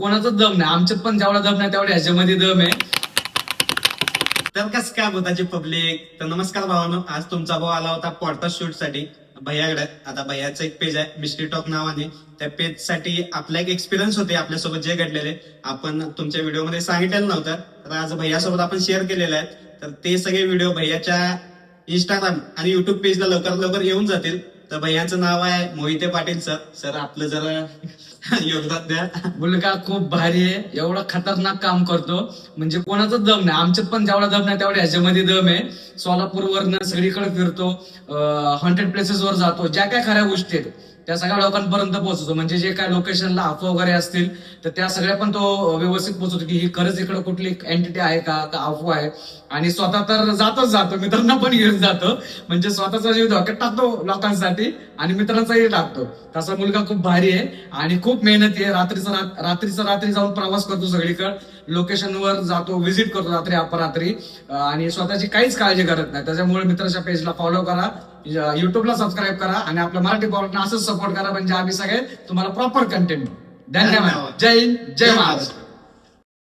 कोणाचाच दम नाही, आमच्यात पण जेवढा दम नाही तेवढा ह्याच्यामध्ये दम आहे. तर कसं काय भूताची पब्लिक. तर नमस्कार भावानो, आज तुमचा भाऊ आला होता पॉडकास्ट शूट साठी भैयाकडे. आता भैयाचं एक पेज आहे मिस्ट्री टॉक नावाने. त्या पेज साठी आपला एक एक्सपिरियन्स होते आपल्यासोबत जे घडलेले आपण तुमच्या व्हिडिओमध्ये सांगितलेलं नव्हतं. तर आज भैयासोबत आपण शेअर केलेले आहेत. तर ते सगळे व्हिडिओ भैयाच्या इंस्टाग्राम आणि युट्यूब पेजला लवकरात लवकर येऊन जातील. तर भैयाचं नाव आहे मोहिते पाटील सर. सर आपलं जरा योगदान द्या. मुलगा खूप भारी आहे, एवढा खतरनाक काम करतो म्हणजे कोणाचाच दम नाही, आमच्यात पण जेवढा दम नाही तेवढा ह्याच्यामध्ये दम आहे. सोलापूरवरनं सगळीकडे फिरतो, हॉन्टेड प्लेसेस वर जातो, ज्या काय खऱ्या गोष्टी आहेत त्या सगळ्या लोकांपर्यंत पोहोचतो. म्हणजे जे काय लोकेशनला अफवा वगैरे असतील तर त्या सगळ्या पण तो व्यवस्थित पोहोचतो की ही खरंच इकडे कुठली एंटिटी आहे का अफवा आहे. आणि स्वतः तर जातो, मित्रांना पण घेऊन जातो, म्हणजे स्वतःचा जीव धोक्यात टाकतो लोकांसाठी आणि मित्रांचाही टाकतो. तसा मुलगा खूप भारी आहे आणि खूप मेहनती आहे. रात्री जाऊन प्रवास करतो, सगळीकडे लोकेशनवर जातो, व्हिजिट करतो रात्री अपरात्री, आणि स्वतःची काहीच काळजी करत नाही. त्याच्यामुळे मित्राच्या पेजला फॉलो करा, युट्यूबला सबस्क्राईब करा आणि आपल्या मराठी पॉडकास्टला असंच सपोर्ट करा, म्हणजे आम्ही सगळे तुम्हाला प्रॉपर कंटेंट. धन्यवाद. जय हिंद, जय महाराष्ट्र.